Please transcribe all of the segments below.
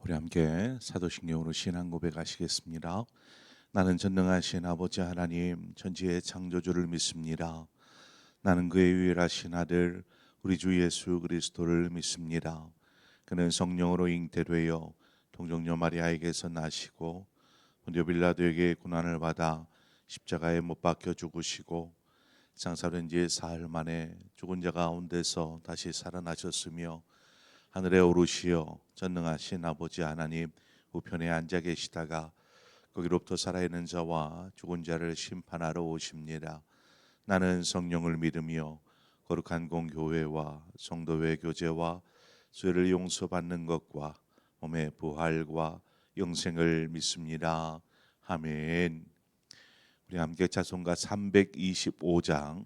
우리 함께 사도신경으로 신앙 고백하시겠습니다. 나는 전능하신 아버지 하나님 천지의 창조주를 믿습니다. 나는 그의 유일하신 아들 우리 주 예수 그리스도를 믿습니다. 그는 성령으로 잉태되어 동정녀 마리아에게서 나시고 본디오 빌라도에게 고난을 받아 십자가에 못 박혀 죽으시고 장사된 지 사흘 만에 죽은 자 가운데서 다시 살아나셨으며 하늘에 오르시어 전능하신 아버지 하나님 우편에 앉아 계시다가 거기로부터 살아있는 자와 죽은 자를 심판하러 오십니다. 나는 성령을 믿으며 거룩한 공교회와 성도의 교제와 죄를 용서받는 것과 몸의 부활과 영생을 믿습니다. 아멘. 우리 함께 찬송가 325장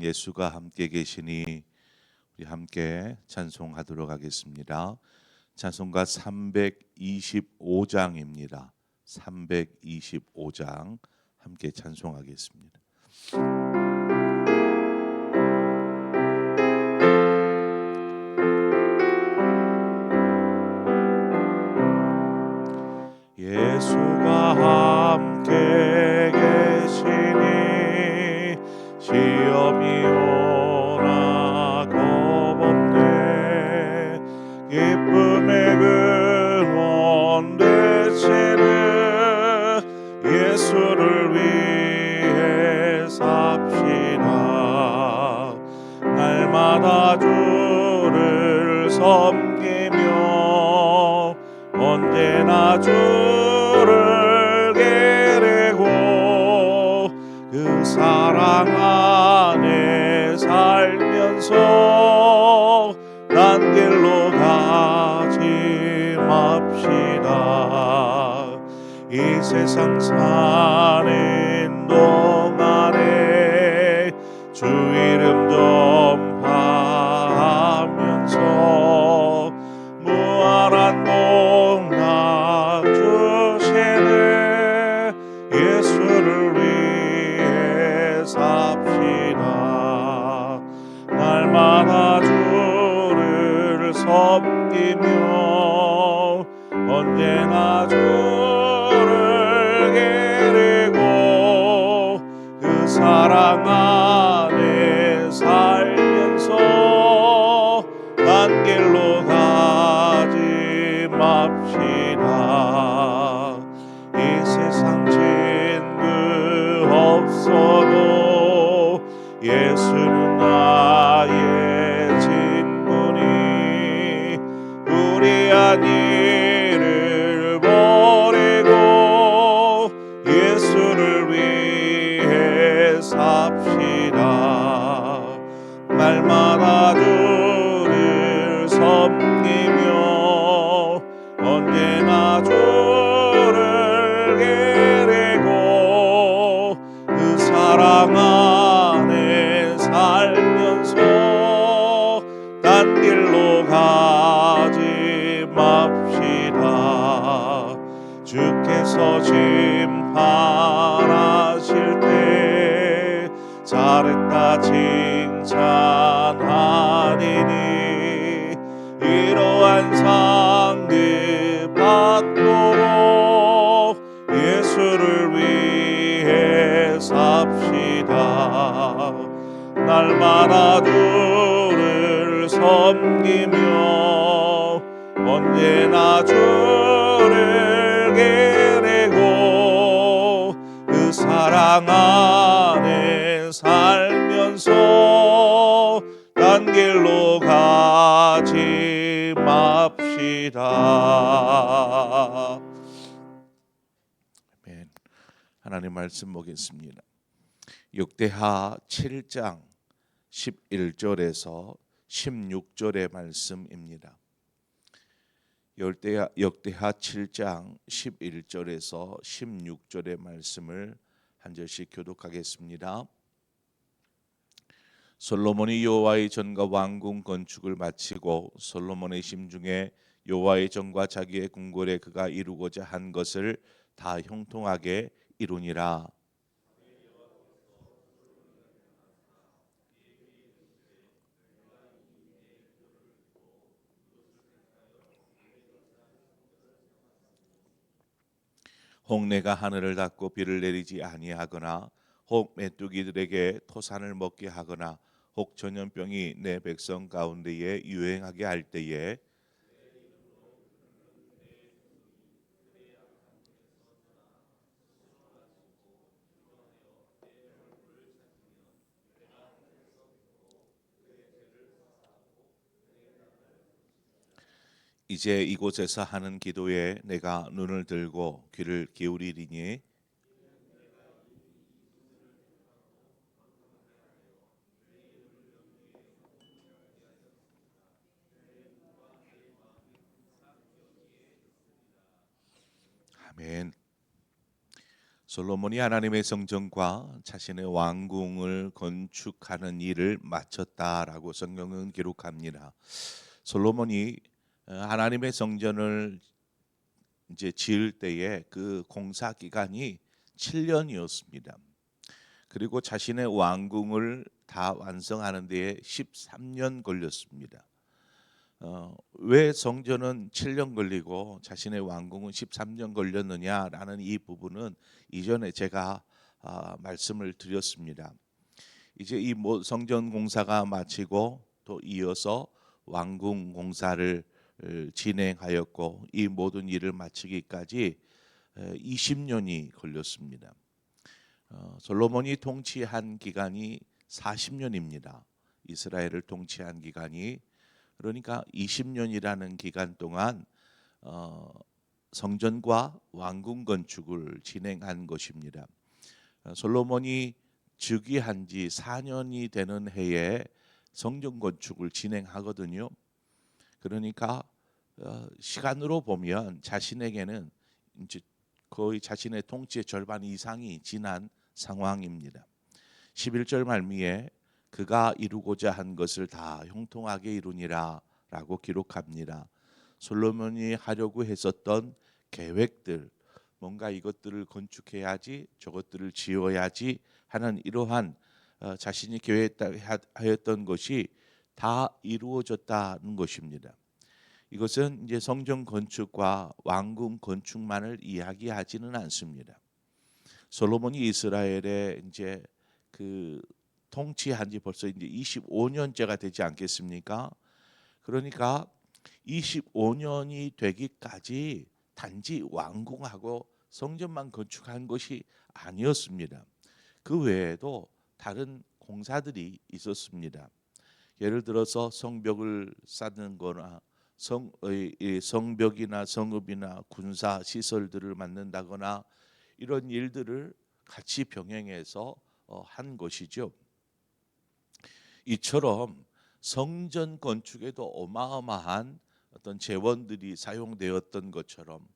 예수가 함께 계시니 우리 함께 찬송하도록 하겠습니다. 찬송가 325장입니다. 325장 함께 찬송하겠습니다. 예수가 함께 계시니 시험이 오나 겁없네. 기쁨의 근원 되시는 예수를 위해 삽시다. 날마다 주를 섬기며 언제나 주를 기리고 그 사랑 안에 살면서 난 길로 가지 맙시다. 이 세상 사는 동안에 주 이름 좀 파하면서 무한한 복락 주시네 예수를 위해 삽시다. 날마다 주를 섬기며 언제나 주를 기리고 그 사랑 안에 살면서 난 길로 가지 맙시다. 이 세상 친구 없어도 예수는 나의 친구니 불의한 일을 버리고 예수를 위해 삽시다. 날마다 주를 섬기며 언제나 주를 기리고 그 사랑 안에 살면서 딴 길로 가지 맙시다. 주께서 심판하실 때 잘했다 칭찬하리니 이러한 상급 받도록 예수를 위해 삽시다. 날마다 주를 섬기며 언제나 주를 기리고 그 사랑 안에 살면서 딴 길로 가지 맙시다. 아멘. 하나님 말씀 보겠습니다. 역대하 7장 11절에서 16절의 말씀입니다. 역대하 7장 11절에서 16절의 말씀을 한 절씩 교독하겠습니다. 솔로몬이 여호와의 전과 왕궁 건축을 마치고 솔로몬의 심중에 여호와의 전과 자기의 궁궐에 그가 이루고자 한 것을 다 형통하게 이루니라. 혹 내가 하늘을 닫고 비를 내리지 아니하거나 혹 메뚜기들에게 토산을 먹게 하거나 혹 전염병이 내 백성 가운데에 유행하게 할 때에 이제 이곳에서 하는 기도에 내가 눈을 들고 귀를 기울이리니 아멘. 솔로몬이 하나님의 성전과 자신의 왕궁을 건축하는 일을 마쳤다라고 성경은 기록합니다. 솔로몬이 하나님의 성전을 이제 지을 때에 그 공사 기간이 7년이었습니다. 그리고 자신의 왕궁을 다 완성하는 데에 13년 걸렸습니다. 왜 성전은 7년 걸리고 자신의 왕궁은 13년 걸렸느냐라는 이 부분은 이전에 제가 말씀을 드렸습니다. 이제 이 성전 공사가 마치고 또 이어서 왕궁 공사를 진행하였고 이 모든 일을 마치기까지 20년이 걸렸습니다. 솔로몬이 통치한 기간이 40년입니다. 이스라엘을 통치한 기간이 그러니까 20년이라는 기간 동안 성전과 왕궁 건축을 진행한 것입니다. 솔로몬이 즉위한 지 4년이 되는 해에 성전 건축을 진행하거든요. 그러니까 시간으로 보면 자신에게는 이제 거의 자신의 통치의 절반 이상이 지난 상황입니다. 11절 말미에 그가 이루고자 한 것을 다 형통하게 이루니라 라고 기록합니다. 솔로몬이 하려고 했었던 계획들, 뭔가 이것들을 건축해야지 저것들을 지어야지 하는 이러한 자신이 계획하였던 것이 다 이루어졌다는 것입니다. 이것은 이제 성전 건축과 왕궁 건축만을 이야기하지는 않습니다. 솔로몬이 이스라엘에 이제 그 통치한 지 벌써 이제 25년째가 되지 않겠습니까? 그러니까 25년이 되기까지 단지 왕궁하고 성전만 건축한 것이 아니었습니다. 그 외에도 다른 공사들이 있었습니다. 예를 들어서 성벽을 쌓는 거나 성벽이나 성읍이나 군사 시설들을 만든다거나 이런 일들을 같이 병행해서 한 것이죠. 이처럼 성전 건축에도 어마어마한 어떤 재원들이 사용되었던 것처럼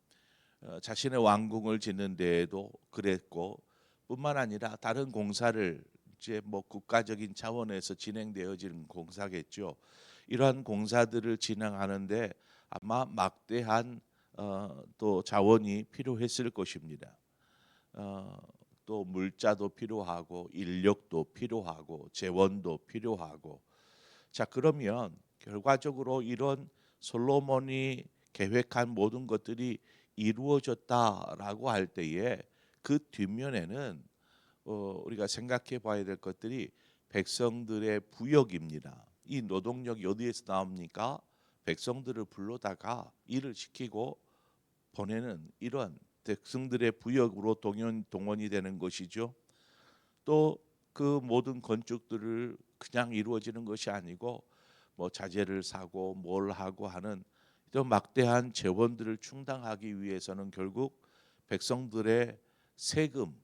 자신의 왕궁을 짓는 데에도 그랬고 뿐만 아니라 다른 공사를 이제 뭐 국가적인 차원에서 진행되어지는 공사겠죠. 이러한 공사들을 진행하는데 아마 막대한 또 자원이 필요했을 것입니다. 또 물자도 필요하고 인력도 필요하고 재원도 필요하고 자 그러면 결과적으로 이런 솔로몬이 계획한 모든 것들이 이루어졌다라고 할 때에 그 뒷면에는 우리가 생각해 봐야 될 것들이 백성들의 부역입니다. 이 노동력이 어디에서 나옵니까? 백성들을 불러다가 일을 시키고 보내는 이런 백성들의 부역으로 동원이 되는 것이죠. 또 그 모든 건축들을 그냥 이루어지는 것이 아니고 뭐 자재를 사고 뭘 하고 하는 이런 막대한 재원들을 충당하기 위해서는 결국 백성들의 세금,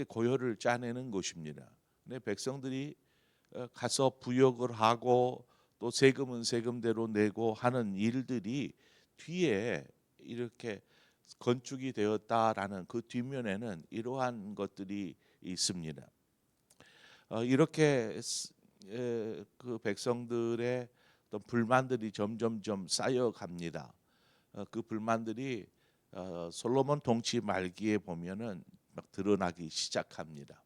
고효를 짜내는 것입니다. 근데 백성들이 가서 부역을 하고 또 세금은 세금대로 내고 하는 일들이 뒤에 이렇게 건축이 되었다라는 그 뒷면에는 이러한 것들이 있습니다. 이렇게 그 백성들의 어떤 불만들이 점점점 쌓여갑니다. 그 불만들이 솔로몬 통치 말기에 보면은 막 드러나기 시작합니다.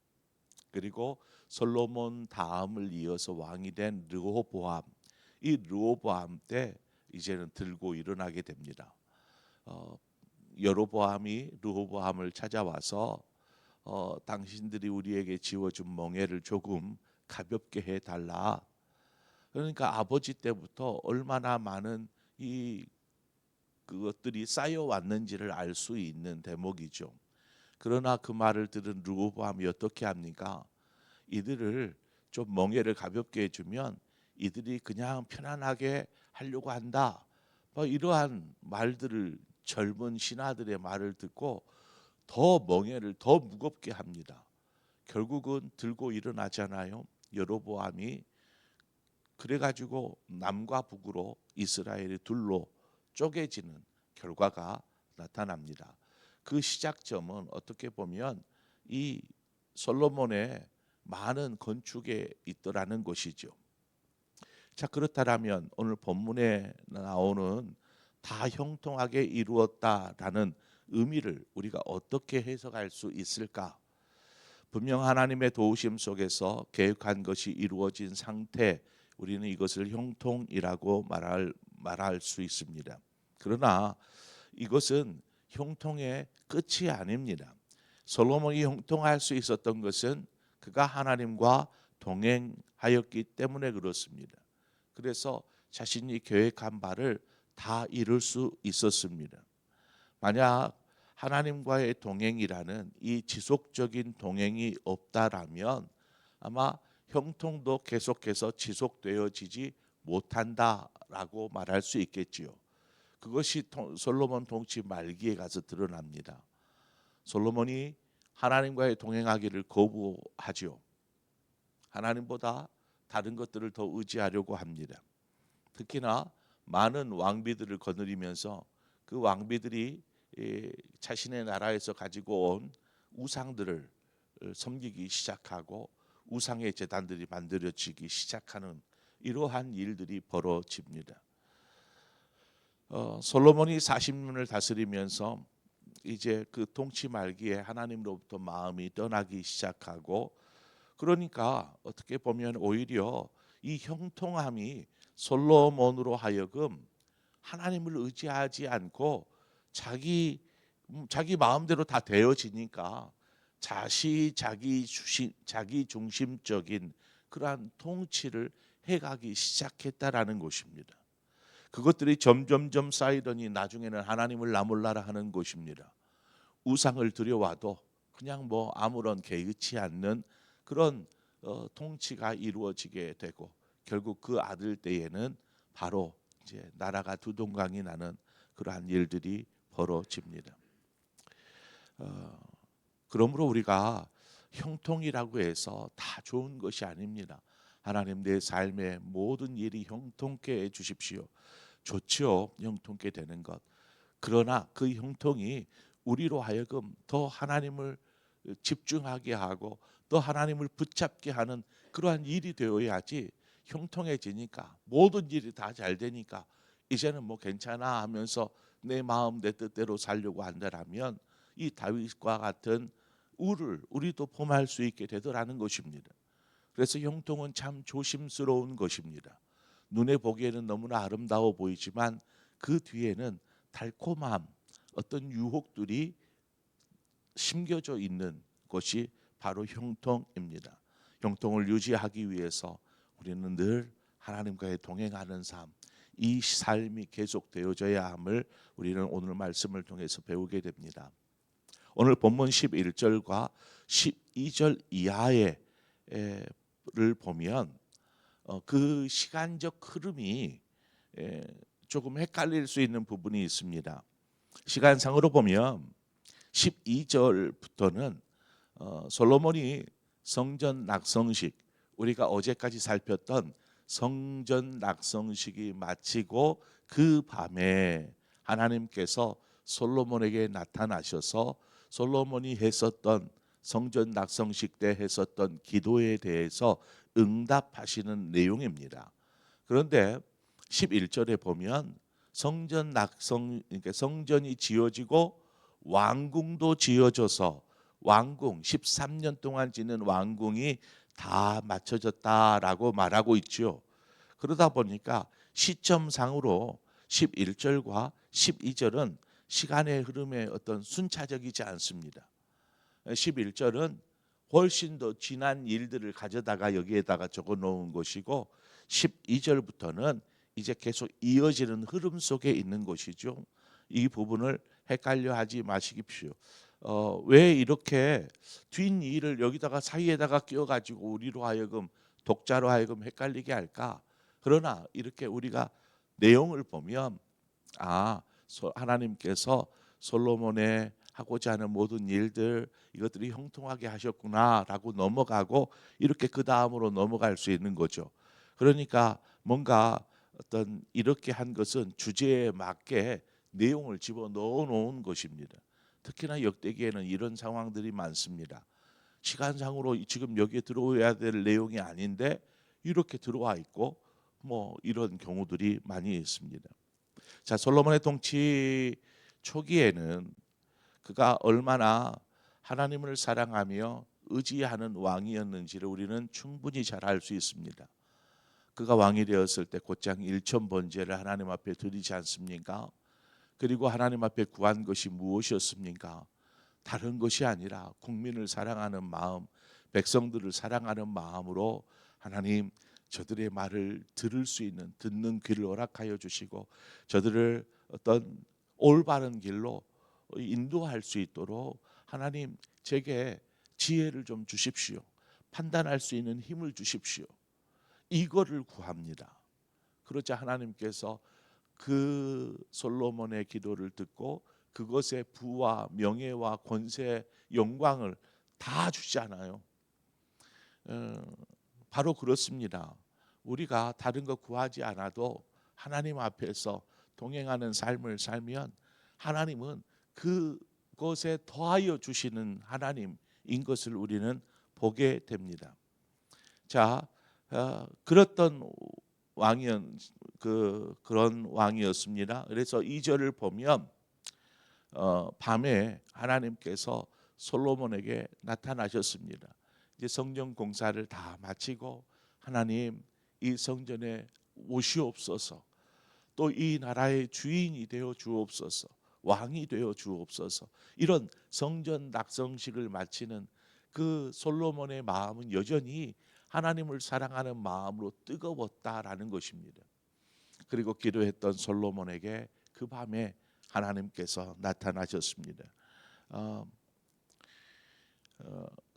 그리고 솔로몬 다음을 이어서 왕이 된 르호보암, 이 르호보암 때 이제는 들고 일어나게 됩니다. 여로보암이 르호보암을 찾아와서 당신들이 우리에게 지어준 멍에를 조금 가볍게 해달라. 그러니까 아버지 때부터 얼마나 많은 그것들이 쌓여왔는지를 알 수 있는 대목이죠. 그러나 그 말을 들은 르호보암이 어떻게 합니까? 이들을 좀 멍에를 가볍게 해주면 이들이 그냥 편안하게 하려고 한다. 뭐 이러한 말들을 젊은 신하들의 말을 듣고 더 멍에를 더 무겁게 합니다. 결국은 들고 일어나잖아요. 여로보암이 그래가지고 남과 북으로 이스라엘이 둘로 쪼개지는 결과가 나타납니다. 그 시작점은 어떻게 보면 이 솔로몬의 많은 건축에 있더라는 것이죠. 자, 그렇다면 오늘 본문에 나오는 다 형통하게 이루었다라는 의미를 우리가 어떻게 해석할 수 있을까? 분명 하나님의 도우심 속에서 계획한 것이 이루어진 상태, 우리는 이것을 형통이라고 말할 수 있습니다. 그러나 이것은 형통의 끝이 아닙니다. 솔로몬이 형통할 수 있었던 것은 그가 하나님과 동행하였기 때문에 그렇습니다. 그래서 자신이 계획한 바를 다 이룰 수 있었습니다. 만약 하나님과의 동행이라는 이 지속적인 동행이 없다라면 아마 형통도 계속해서 지속되어지지 못한다라고 말할 수 있겠지요. 그것이 솔로몬 통치 말기에 가서 드러납니다. 솔로몬이 하나님과의 동행하기를 거부하죠. 하나님보다 다른 것들을 더 의지하려고 합니다. 특히나 많은 왕비들을 거느리면서 그 왕비들이 자신의 나라에서 가지고 온 우상들을 섬기기 시작하고 우상의 제단들이 만들어지기 시작하는 이러한 일들이 벌어집니다. 솔로몬이 40년을 다스리면서 이제 그 통치 말기에 하나님으로부터 마음이 떠나기 시작하고, 그러니까 어떻게 보면 오히려 이 형통함이 솔로몬으로 하여금 하나님을 의지하지 않고 자기 마음대로 다 되어지니까 자기 중심적인 그러한 통치를 해가기 시작했다라는 것입니다. 그것들이 점점점 쌓이더니 나중에는 하나님을 나몰라라 하는 것입니다. 우상을 들여와도 그냥 뭐 아무런 개의치 않는 그런 통치가 이루어지게 되고, 결국 그 아들 때에는 바로 이제 나라가 두동강이 나는 그러한 일들이 벌어집니다. 그러므로 우리가 형통이라고 해서 다 좋은 것이 아닙니다. 하나님, 내 삶의 모든 일이 형통케 해 주십시오. 좋지요, 형통케 되는 것. 그러나 그 형통이 우리로 하여금 더 하나님을 집중하게 하고 또 하나님을 붙잡게 하는 그러한 일이 되어야지, 형통해지니까 모든 일이 다 잘 되니까 이제는 뭐 괜찮아 하면서 내 마음 내 뜻대로 살려고 한다면 이 다윗과 같은 우를 우리도 범할 수 있게 되더라는 것입니다. 그래서 형통은 참 조심스러운 것입니다. 눈에 보기에는 너무나 아름다워 보이지만 그 뒤에는 달콤함, 어떤 유혹들이 심겨져 있는 것이 바로 형통입니다. 형통을 유지하기 위해서 우리는 늘 하나님과의 동행하는 삶, 이 삶이 계속되어져야 함을 우리는 오늘 말씀을 통해서 배우게 됩니다. 오늘 본문 11절과 12절 이하를 보면 그 시간적 흐름이 조금 헷갈릴 수 있는 부분이 있습니다. 시간상으로 보면 12절부터는 솔로몬이 성전 낙성식, 우리가 어제까지 살폈던 성전 낙성식이 마치고 그 밤에 하나님께서 솔로몬에게 나타나셔서 솔로몬이 했었던 성전 낙성식 때 했었던 기도에 대해서 응답하시는 내용입니다. 그런데 11절에 보면 그러니까 성전이 지어지고 왕궁도 지어져서 왕궁 13년 동안 짓는 왕궁이 다 맞춰졌다라고 말하고 있죠. 그러다 보니까 시점상으로 11절과 12절은 시간의 흐름에 어떤 순차적이지 않습니다. 11절은 훨씬 더 지난 일들을 가져다가 여기에다가 적어 놓은 것이고 12절부터는 이제 계속 이어지는 흐름 속에 있는 것이죠. 이 부분을 헷갈려 하지 마십시오. 왜 이렇게 뒷일을 여기다가 사이에다가 끼워 가지고 우리로 하여금 독자로 하여금 헷갈리게 할까? 그러나 이렇게 우리가 내용을 보면 하나님께서 솔로몬의 하고자 하는 모든 일들 이것들이 형통하게 하셨구나라고 넘어가고 이렇게 그 다음으로 넘어갈 수 있는 거죠. 그러니까 뭔가 어떤 이렇게 한 것은 주제에 맞게 내용을 집어 넣어 놓은 것입니다. 특히나 역대기에는 이런 상황들이 많습니다. 시간상으로 지금 여기에 들어와야 될 내용이 아닌데 이렇게 들어와 있고 뭐 이런 경우들이 많이 있습니다. 자, 솔로몬의 통치 초기에는 그가 얼마나 하나님을 사랑하며 의지하는 왕이었는지를 우리는 충분히 잘 알 수 있습니다. 그가 왕이 되었을 때 곧장 1,000번제를 하나님 앞에 드리지 않습니까? 그리고 하나님 앞에 구한 것이 무엇이었습니까? 다른 것이 아니라 국민을 사랑하는 마음, 백성들을 사랑하는 마음으로 하나님 저들의 말을 들을 수 있는 듣는 귀를 허락하여 주시고 저들을 어떤 올바른 길로 인도할 수 있도록 하나님 제게 지혜를 좀 주십시오. 판단할 수 있는 힘을 주십시오. 이거를 구합니다. 그러자 하나님께서 그 솔로몬의 기도를 듣고 그것의 부와 명예와 권세, 영광을 다 주잖아요. 바로 그렇습니다. 우리가 다른 거 구하지 않아도 하나님 앞에서 동행하는 삶을 살면 하나님은 그것에 더하여 주시는 하나님인 것을 우리는 보게 됩니다. 자, 그랬던 그런 왕이었습니다. 그래서 2절을 보면 밤에 하나님께서 솔로몬에게 나타나셨습니다. 이제 성전 공사를 다 마치고 하나님 이 성전에 오시옵소서. 또 이 나라의 주인이 되어 주옵소서. 왕이 되어 주옵소서. 이런 성전 낙성식을 마치는 그 솔로몬의 마음은 여전히 하나님을 사랑하는 마음으로 뜨거웠다라는 것입니다. 그리고 기도했던 솔로몬에게 그 밤에 하나님께서 나타나셨습니다.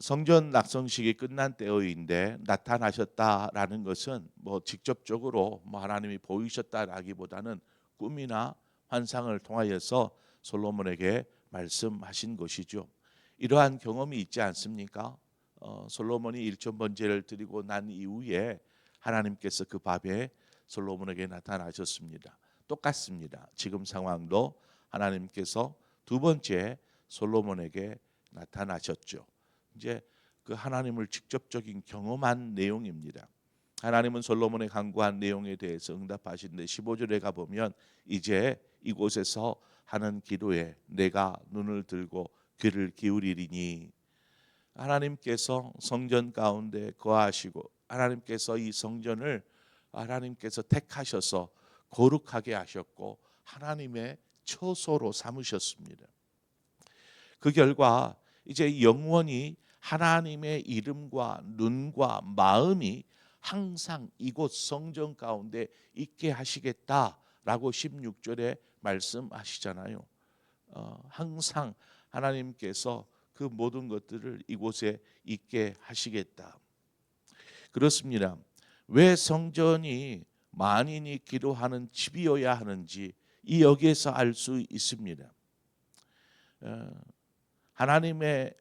성전 낙성식이 끝난 때인데 나타나셨다라는 것은 뭐 직접적으로 하나님이 보이셨다라기보다는 꿈이나 환상을 통하여서 솔로몬에게 말씀하신 것이죠. 이러한 경험이 있지 않습니까? 솔로몬이 1,000번제를 드리고 난 이후에 하나님께서 그 밤에 솔로몬에게 나타나셨습니다. 똑같습니다. 지금 상황도 하나님께서 두 번째 솔로몬에게 나타나셨죠. 이제 그 하나님을 직접적인 경험한 내용입니다. 하나님은 솔로몬의 간구한 내용에 대해서 응답하신데 15절에 가보면 이제 이곳에서 하는 기도에 내가 눈을 들고 귀를 기울이리니 하나님께서 성전 가운데 거하시고 하나님께서 이 성전을 하나님께서 택하셔서 거룩하게 하셨고 하나님의 처소로 삼으셨습니다. 그 결과 이제 영원히 하나님의 이름과 눈과 마음이 항상 이곳 성전 가운데 있게 하시겠다라고 16절에 말씀하시잖아요. 항상 하나님께서 그 모든 것들을 이곳에 있게 하시겠다. 그렇습니다. 왜 성전이 만인이 기도하는 집이어야 하는지 이 여기에서 알 수 있습니다.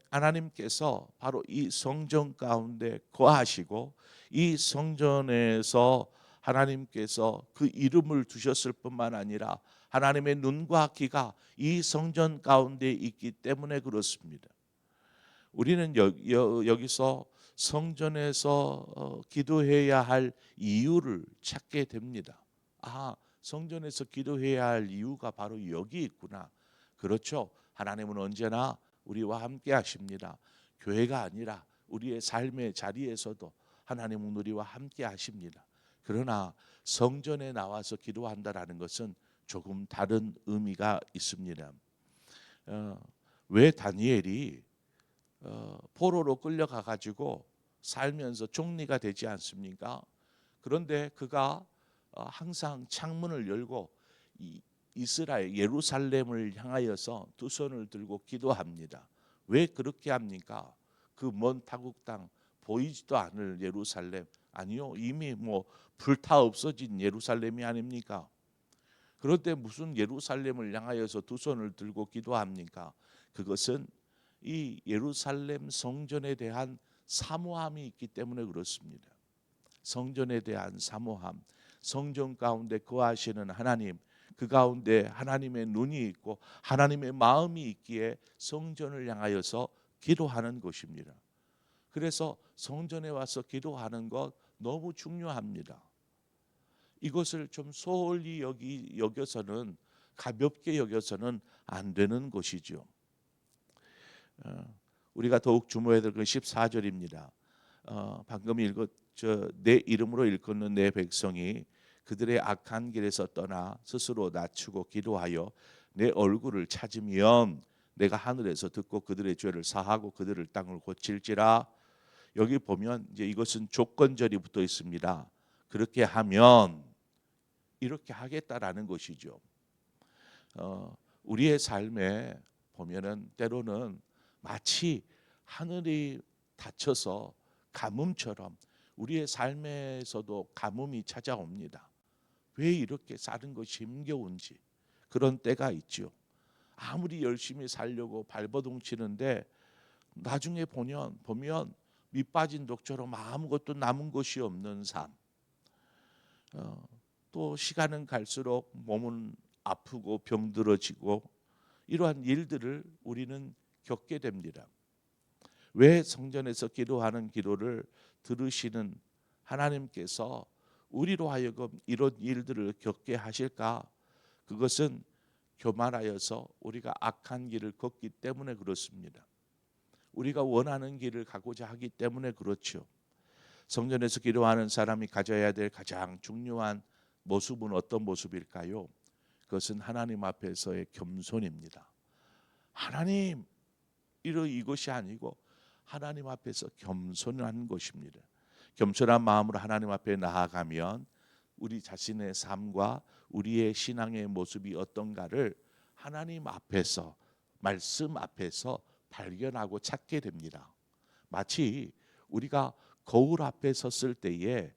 하나님께서 바로 이 성전 가운데 거하시고 이 성전에서 하나님께서 그 이름을 두셨을 뿐만 아니라 하나님의 눈과 귀가 이 성전 가운데 있기 때문에 그렇습니다. 우리는 여기서 성전에서 기도해야 할 이유를 찾게 됩니다. 성전에서 기도해야 할 이유가 바로 여기 있구나. 그렇죠. 하나님은 언제나 우리와 함께 하십니다. 교회가 아니라 우리의 삶의 자리에서도 하나님은 우리와 함께 하십니다. 그러나 성전에 나와서 기도한다라는 것은 조금 다른 의미가 있습니다. 어, 왜 다니엘이 포로로 끌려가 가지고 살면서 총리가 되지 않습니까? 그런데 그가 항상 창문을 열고 이스라엘 예루살렘을 향하여서 두 손을 들고 기도합니다. 왜 그렇게 합니까? 그 먼 타국 땅 보이지도 않을 예루살렘, 아니요, 이미 뭐 불타 없어진 예루살렘이 아닙니까? 그런데 무슨 예루살렘을 향하여서 두 손을 들고 기도합니까? 그것은 이 예루살렘 성전에 대한 사모함이 있기 때문에 그렇습니다. 성전에 대한 사모함, 성전 가운데 거하시는 하나님, 그 가운데 하나님의 눈이 있고 하나님의 마음이 있기에 성전을 향하여서 기도하는 것입니다. 그래서 성전에 와서 기도하는 것 너무 중요합니다. 이것을 좀 소홀히 여겨서는, 가볍게 여겨서는 안 되는 것이죠. 우리가 더욱 주목해야 될 건 14절입니다. 방금 내 이름으로 일컫는 내 백성이 그들의 악한 길에서 떠나 스스로 낮추고 기도하여 내 얼굴을 찾으면 내가 하늘에서 듣고 그들의 죄를 사하고 그들을 땅을 고칠지라. 여기 보면 이제 이것은 조건절이 붙어 있습니다. 그렇게 하면 이렇게 하겠다라는 것이죠. 우리의 삶에 보면은 때로는 마치 하늘이 닫혀서 가뭄처럼 우리의 삶에서도 가뭄이 찾아옵니다. 왜 이렇게 사는 것이 힘겨운지 그런 때가 있죠. 아무리 열심히 살려고 발버둥 치는데 나중에 보면 밑 빠진 독처럼 아무것도 남은 것이 없는 삶. 또 시간은 갈수록 몸은 아프고 병들어지고 이러한 일들을 우리는 겪게 됩니다. 왜 성전에서 기도하는 기도를 들으시는 하나님께서 우리로 하여금 이런 일들을 겪게 하실까? 그것은 교만하여서 우리가 악한 길을 걷기 때문에 그렇습니다. 우리가 원하는 길을 가고자 하기 때문에 그렇죠. 성전에서 기도하는 사람이 가져야 될 가장 중요한 모습은 어떤 모습일까요? 그것은 하나님 앞에서의 겸손입니다. 하나님, 이것이 아니고 하나님 앞에서 겸손한 것입니다. 겸손한 마음으로 하나님 앞에 나아가면 우리 자신의 삶과 우리의 신앙의 모습이 어떤가를 하나님 앞에서, 말씀 앞에서 발견하고 찾게 됩니다. 마치 우리가 거울 앞에 섰을 때에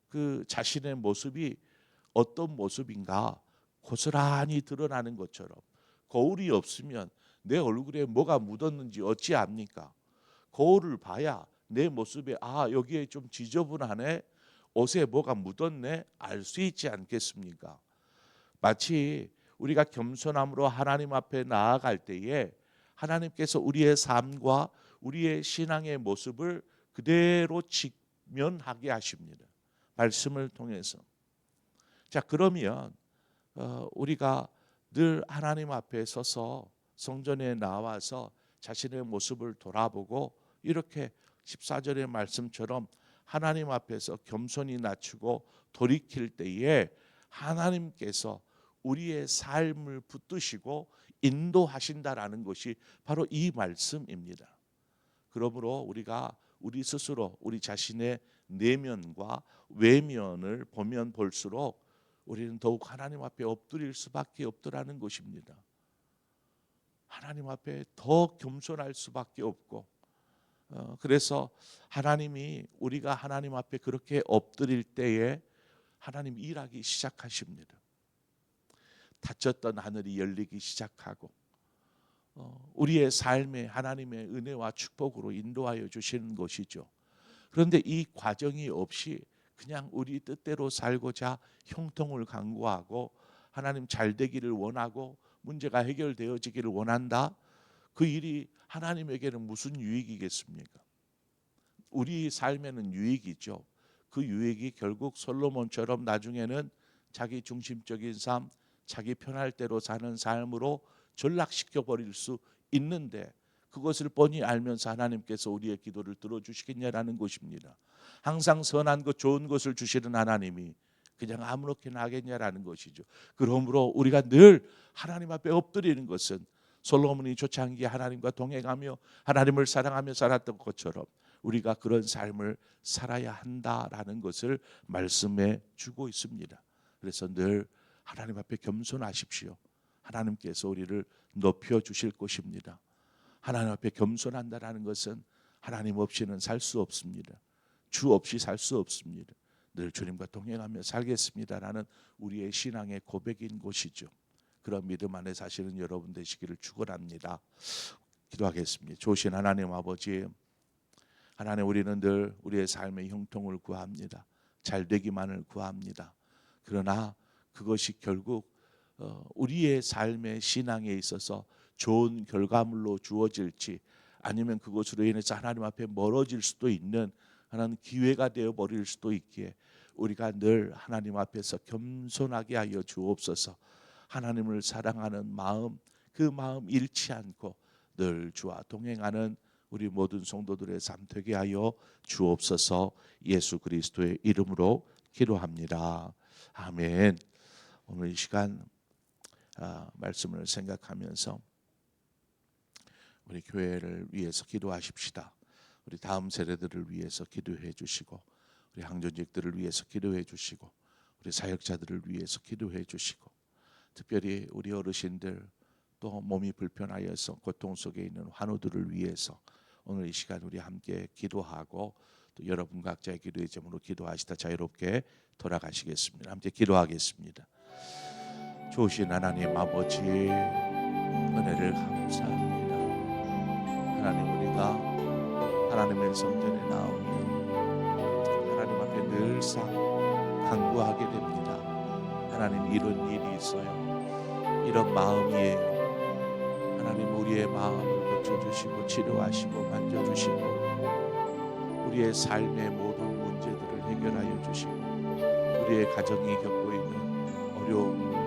그 자신의 모습이 어떤 모습인가 고스란히 드러나는 것처럼, 거울이 없으면 내 얼굴에 뭐가 묻었는지 어찌 압니까? 거울을 봐야 내 모습에 여기에 좀 지저분하네, 옷에 뭐가 묻었네 알 수 있지 않겠습니까? 마치 우리가 겸손함으로 하나님 앞에 나아갈 때에 하나님께서 우리의 삶과 우리의 신앙의 모습을 그대로 직면하게 하십니다. 말씀을 통해서. 자, 그러면 우리가 늘 하나님 앞에 서서 성전에 나와서 자신의 모습을 돌아보고 이렇게 14절의 말씀처럼 하나님 앞에서 겸손히 낮추고 돌이킬 때에 하나님께서 우리의 삶을 붙드시고 인도하신다라는 것이 바로 이 말씀입니다. 그러므로 우리가 우리 스스로 우리 자신의 내면과 외면을 보면 볼수록 우리는 더욱 하나님 앞에 엎드릴 수밖에 없더라는 것입니다. 하나님 앞에 더 겸손할 수밖에 없고, 그래서 하나님이 우리가 하나님 앞에 그렇게 엎드릴 때에 하나님 일하기 시작하십니다. 닫혔던 하늘이 열리기 시작하고 우리의 삶에 하나님의 은혜와 축복으로 인도하여 주시는 것이죠. 그런데 이 과정이 없이 그냥 우리 뜻대로 살고자 형통을 강구하고 하나님 잘 되기를 원하고 문제가 해결되어지기를 원한다. 그 일이 하나님에게는 무슨 유익이겠습니까? 우리 삶에는 유익이죠. 그 유익이 결국 솔로몬처럼 나중에는 자기 중심적인 삶, 자기 편할 대로 사는 삶으로 전락시켜 버릴 수 있는데 그것을 뻔히 알면서 하나님께서 우리의 기도를 들어주시겠냐라는 것입니다. 항상 선한 것, 좋은 것을 주시는 하나님이 그냥 아무렇게나 하겠냐라는 것이죠. 그러므로 우리가 늘 하나님 앞에 엎드리는 것은 솔로몬이 초창기에 하나님과 동행하며 하나님을 사랑하며 살았던 것처럼 우리가 그런 삶을 살아야 한다라는 것을 말씀해 주고 있습니다. 그래서 늘 하나님 앞에 겸손하십시오. 하나님께서 우리를 높여 주실 것입니다. 하나님 앞에 겸손한다라는 것은 하나님 없이는 살 수 없습니다. 주 없이 살 수 없습니다. 늘 주님과 동행하며 살겠습니다라는 우리의 신앙의 고백인 것이죠. 그런 믿음 안에 사시는 여러분 되시기를 축원합니다. 기도하겠습니다. 좋으신 하나님 아버지, 하나님, 우리는 늘 우리의 삶의 형통을 구합니다. 잘 되기만을 구합니다. 그러나 그것이 결국 우리의 삶의 신앙에 있어서 좋은 결과물로 주어질지 아니면 그것으로 인해서 하나님 앞에 멀어질 수도 있는 하나님 기회가 되어 버릴 수도 있기에 우리가 늘 하나님 앞에서 겸손하게 하여 주옵소서. 하나님을 사랑하는 마음, 그 마음 잃지 않고 늘 주와 동행하는 우리 모든 성도들의 삶 되게 하여 주옵소서. 예수 그리스도의 이름으로 기도합니다. 아멘. 오늘 이 시간 말씀을 생각하면서 우리 교회를 위해서 기도하십시다. 우리 다음 세대들을 위해서 기도해 주시고 우리 항전직들을 위해서 기도해 주시고 우리 사역자들을 위해서 기도해 주시고 특별히 우리 어르신들 또 몸이 불편하여서 고통 속에 있는 환우들을 위해서 오늘 이 시간 우리 함께 기도하고 또 여러분 각자의 기도의 제목으로 기도하시다 자유롭게 돌아가시겠습니다. 함께 기도하겠습니다. 좋으신 하나님 아버지, 은혜를 감사합니다. 하나님, 우리가 하나님의 성전에 나오며 하나님 앞에 늘상 간구하게 됩니다. 하나님, 이런 일이 있어요. 이런 마음이에요. 하나님, 우리의 마음을 고쳐주시고 치료하시고 만져주시고 우리의 삶의 모든 문제들을 해결하여 주시고 우리의 가정이 겪고 있는 어려움